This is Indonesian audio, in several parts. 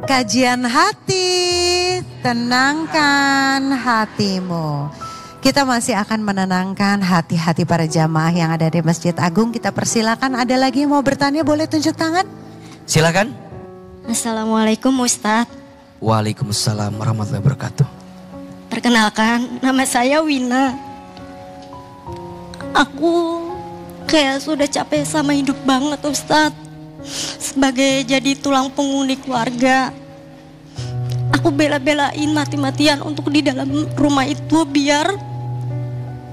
Kajian hati, tenangkan hatimu. Kita masih akan menenangkan hati-hati para jamaah yang ada di Masjid Agung. Kita persilakan, ada lagi yang mau bertanya, boleh tunjuk tangan? Silakan. Assalamualaikum Ustadz. Waalaikumsalam warahmatullahi wabarakatuh. Perkenalkan, nama saya Wina. Aku kayak sudah capek sama hidup banget Ustadz. Sebagai jadi tulang penghuni keluarga, aku bela-belain mati-matian untuk di dalam rumah itu biar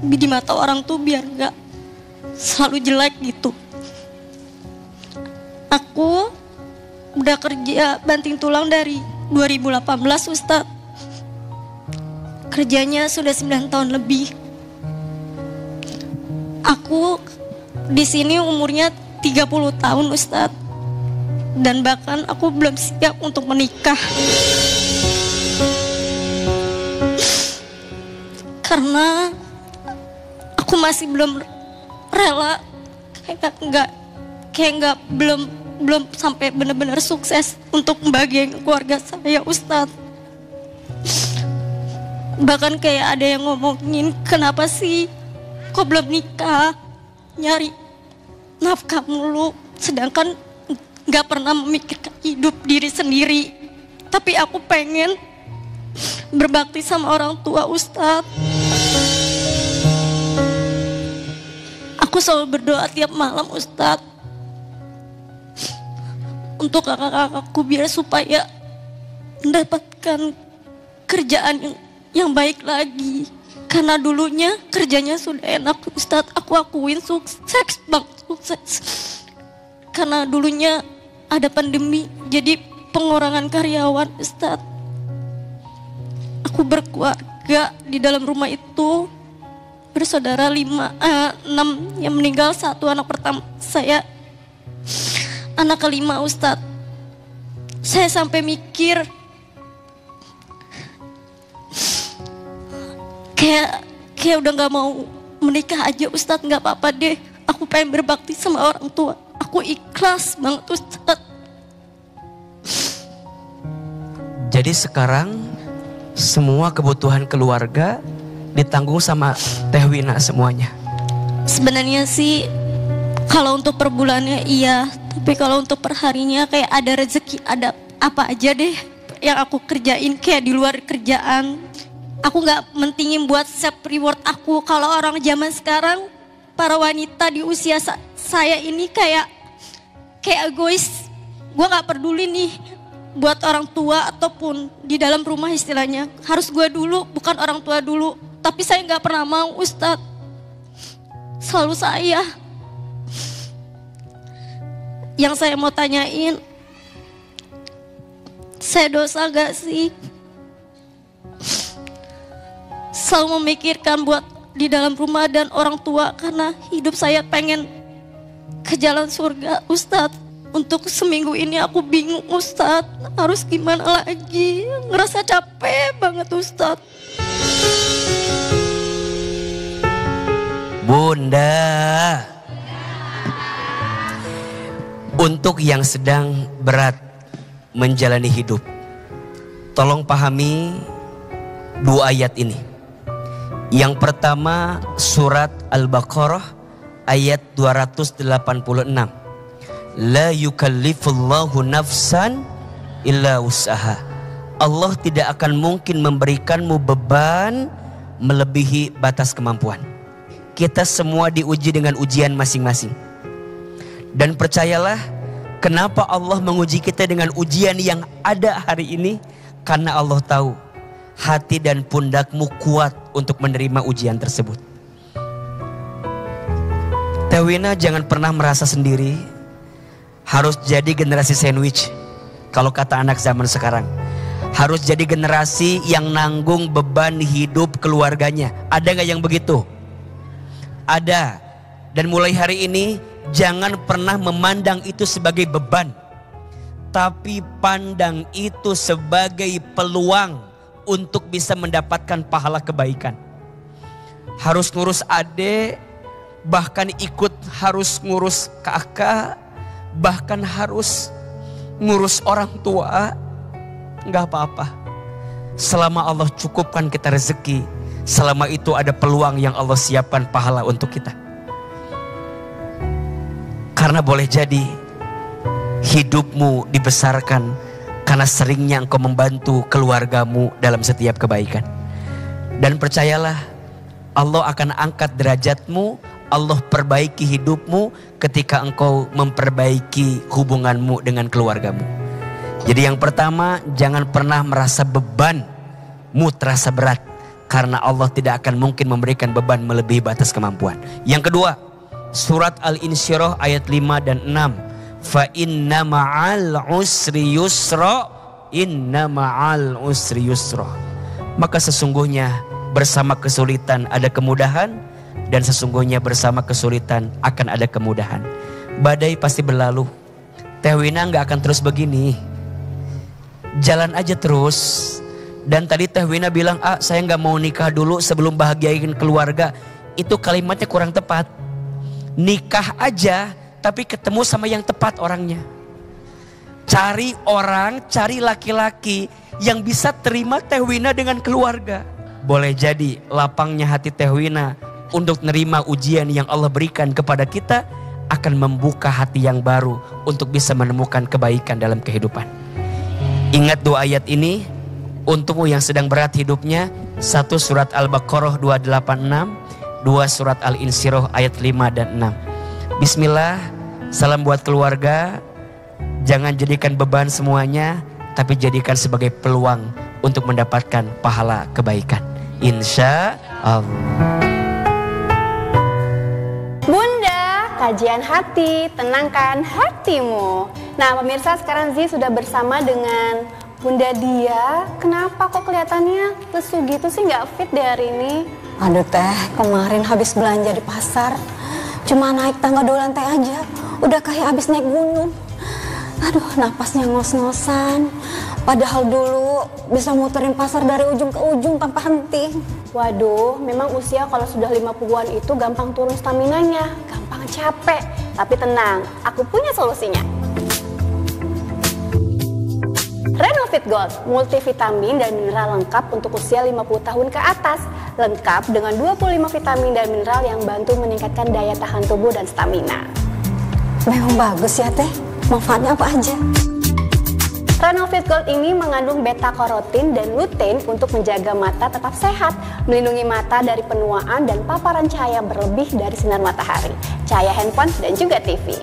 di mata orang tuh biar gak selalu jelek gitu. Aku udah kerja banting tulang dari 2018 Ustadz. Kerjanya sudah 9 tahun lebih. Aku di sini umurnya 30 tahun Ustadz. Dan bahkan aku belum siap untuk menikah. Karena aku masih belum rela, belum sampai benar-benar sukses untuk membahagiakan keluarga saya Ustadz. Bahkan kayak ada yang ngomongin, kenapa sih kok belum nikah, nyari nafkah mulu, sedangkan gak pernah memikirkan hidup diri sendiri. Tapi aku pengen berbakti sama orang tua Ustadz. Aku selalu berdoa tiap malam Ustadz untuk kakak-kakakku biar supaya mendapatkan kerjaan yang baik lagi. Karena dulunya kerjanya sudah enak Ustadz, aku akuin sukses bang, sukses. Karena dulunya ada pandemi, jadi pengurangan karyawan Ustadz. Aku berkeluarga di dalam rumah itu, bersaudara 6 yang meninggal, 1 anak pertama saya, anak kelima Ustadz. Saya sampai mikir, kayak udah gak mau menikah aja Ustadz, gak apa-apa deh. Aku pengen berbakti sama orang tua. Aku ikhlas banget Ustadz. Jadi sekarang semua kebutuhan keluarga ditanggung sama Teh Wina semuanya? Sebenarnya sih kalau untuk per bulannya iya, tapi kalau untuk per harinya kayak ada rezeki, ada apa aja deh yang aku kerjain kayak di luar kerjaan. Aku gak mentingin buat self reward aku. Kalau orang zaman sekarang, para wanita di usia saya ini kayak egois. Gue gak peduli nih buat orang tua ataupun di dalam rumah istilahnya. Harus gue dulu, bukan orang tua dulu. Tapi saya gak pernah mau Ustadz. Selalu saya. Yang saya mau tanyain, saya dosa gak sih? Selalu memikirkan buat di dalam rumah dan orang tua, karena hidup saya pengen ke jalan surga Ustadz. Untuk seminggu ini aku bingung Ustadz, harus gimana lagi, ngerasa capek banget Ustadz. Bunda, untuk yang sedang berat menjalani hidup, tolong pahami 2 ayat ini. Yang pertama surat Al-Baqarah ayat 286. La yukallifullahu nafsan illa usaha. Allah tidak akan mungkin memberikanmu beban melebihi batas kemampuan. Kita semua diuji dengan ujian masing-masing. Dan percayalah, kenapa Allah menguji kita dengan ujian yang ada hari ini? Karena Allah tahu hati dan pundakmu kuat untuk menerima ujian tersebut. Teh Wina jangan pernah merasa sendiri. Harus jadi generasi sandwich. Kalau kata anak zaman sekarang, harus jadi generasi yang nanggung beban hidup keluarganya. Ada gak yang begitu? Ada. Dan mulai hari ini jangan pernah memandang itu sebagai beban, tapi pandang itu sebagai peluang untuk bisa mendapatkan pahala kebaikan. Harus ngurus adik, bahkan ikut harus ngurus kakak, bahkan harus ngurus orang tua. Enggak apa-apa. Selama Allah cukupkan kita rezeki, selama itu ada peluang yang Allah siapkan pahala untuk kita. Karena boleh jadi hidupmu dibesarkan karena seringnya engkau membantu keluargamu dalam setiap kebaikan. Dan percayalah, Allah akan angkat derajatmu, Allah perbaiki hidupmu ketika engkau memperbaiki hubunganmu dengan keluargamu. Jadi yang pertama, jangan pernah merasa bebanmu terasa berat, karena Allah tidak akan mungkin memberikan beban melebihi batas kemampuan. Yang kedua, surat Al-Insyirah ayat 5 dan 6. Fa inna ma'al usri yusra, inna ma'al usri yusra. Maka sesungguhnya bersama kesulitan ada kemudahan, dan sesungguhnya bersama kesulitan akan ada kemudahan. Badai pasti berlalu. Teh Wina gak akan terus begini. Jalan aja terus. Dan tadi Teh Wina bilang, saya gak mau nikah dulu sebelum bahagiain keluarga. Itu kalimatnya kurang tepat. Nikah aja tapi ketemu sama yang tepat orangnya. Cari orang, cari laki-laki yang bisa terima Teh Wina dengan keluarga. Boleh jadi lapangnya hati Teh Wina untuk nerima ujian yang Allah berikan kepada kita akan membuka hati yang baru untuk bisa menemukan kebaikan dalam kehidupan. Ingat dua ayat ini untukmu yang sedang berat hidupnya. 1 surat Al-Baqarah 286, 2 surat Al-Insyirah ayat 5 dan 6. Bismillah, salam buat keluarga. Jangan jadikan beban semuanya, tapi jadikan sebagai peluang untuk mendapatkan pahala kebaikan. Insya Allah. Bunda, kajian hati, tenangkan hatimu. Nah pemirsa, sekarang Zi sudah bersama dengan Bunda Dia. Kenapa kok kelihatannya lesu gitu sih, nggak fit deh hari ini? Aduh teh, kemarin habis belanja di pasar, cuma naik tangga 2 lantai aja, udah kayak habis naik gunung. Aduh, napasnya ngos-ngosan. Padahal dulu bisa muterin pasar dari ujung ke ujung tanpa henti. Waduh, memang usia kalau sudah 50-an itu gampang turun staminanya, gampang capek. Tapi tenang, aku punya solusinya. Renovit Gold, multivitamin dan mineral lengkap untuk usia 50 tahun ke atas. Lengkap dengan 25 vitamin dan mineral yang bantu meningkatkan daya tahan tubuh dan stamina. Memang bagus ya teh, manfaatnya apa aja? Renovit Gold ini mengandung beta-karotin dan lutein untuk menjaga mata tetap sehat, melindungi mata dari penuaan dan paparan cahaya berlebih dari sinar matahari, cahaya handphone dan juga TV.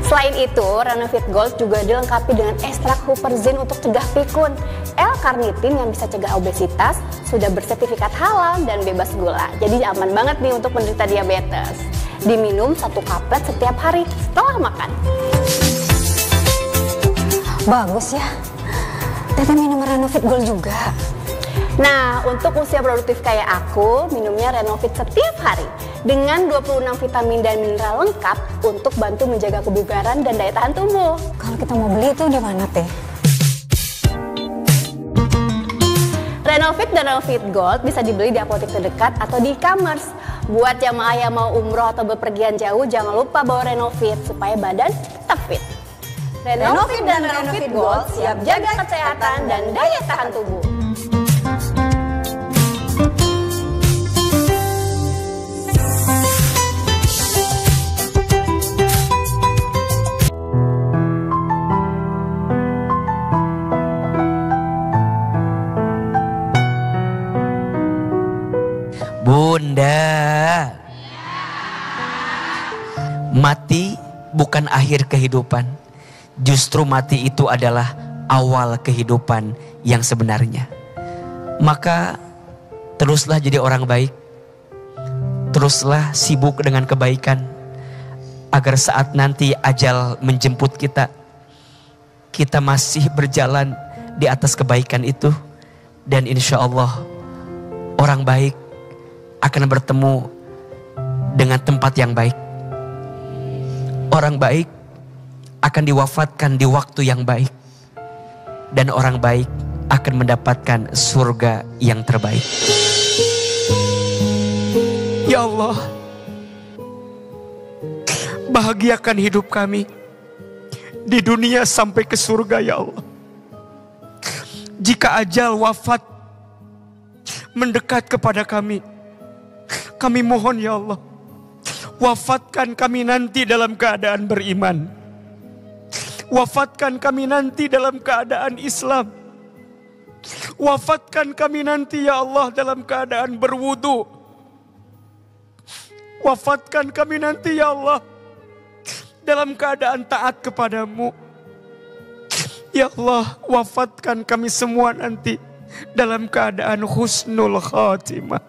Selain itu, Renovit Gold juga dilengkapi dengan ekstrak huperzine untuk cegah pikun, L-karnitin yang bisa cegah obesitas, sudah bersertifikat halal dan bebas gula. Jadi aman banget nih untuk penderita diabetes. Diminum 1 kaplet setiap hari setelah makan. Bagus ya, teteh minum Renovit Gold juga. Nah, untuk usia produktif kayak aku, minumnya Renovit setiap hari dengan 26 vitamin dan mineral lengkap untuk bantu menjaga kebugaran dan daya tahan tubuh. Kalau kita mau beli itu di mana teh? Renovit dan Renovit Gold bisa dibeli di apotek terdekat atau di e-commerce. Buat jamaah yang mau umroh atau bepergian jauh, jangan lupa bawa Renovit supaya badan tetap fit. Renovit dan Renovit Gold siap jaga kesehatan dan daya tahan tubuh. Bunda, mati bukan akhir kehidupan. Justru mati itu adalah awal kehidupan yang sebenarnya. Maka teruslah jadi orang baik. Teruslah sibuk dengan kebaikan. Agar saat nanti ajal menjemput kita, kita masih berjalan di atas kebaikan itu. Dan insya Allah orang baik akan bertemu dengan tempat yang baik. Orang baik akan diwafatkan di waktu yang baik. Dan orang baik akan mendapatkan surga yang terbaik. Ya Allah, bahagiakan hidup kami di dunia sampai ke surga ya Allah. Jika ajal wafat mendekat kepada kami mohon ya Allah, wafatkan kami nanti dalam keadaan beriman. Wafatkan kami nanti dalam keadaan Islam. Wafatkan kami nanti ya Allah dalam keadaan berwudu. Wafatkan kami nanti ya Allah dalam keadaan taat kepadamu. Ya Allah, wafatkan kami semua nanti dalam keadaan husnul khatimah.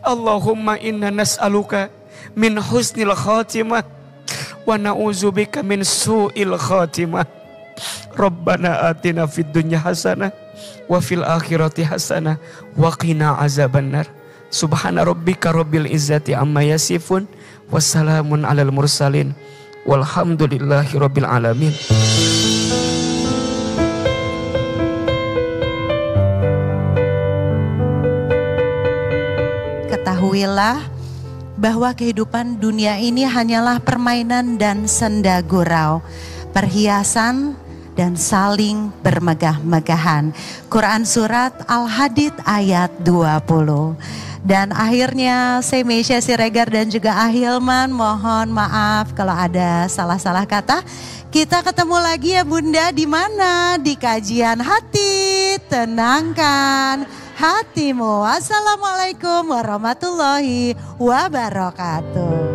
Allahumma inna nas'aluka min husnil khatimah wa na'udzubika min su'il khatimah. Rabbana atina fid dunya hasanah wa fil akhirati hasanah wa qina azabannar. Subhana rabbika rabbil izzati amma yasifun wassalamun alal mursalin walhamdulillahi rabbil alamin. Ketahuilah bahwa kehidupan dunia ini hanyalah permainan dan senda gurau, perhiasan dan saling bermegah-megahan. Quran Surat Al-Hadid ayat 20. Dan akhirnya saya Meisya Siregar dan juga Ahilman mohon maaf kalau ada salah-salah kata. Kita ketemu lagi ya Bunda di mana? Di kajian hati, tenangkan hatimu. Wassalamualaikum warahmatullahi wabarakatuh.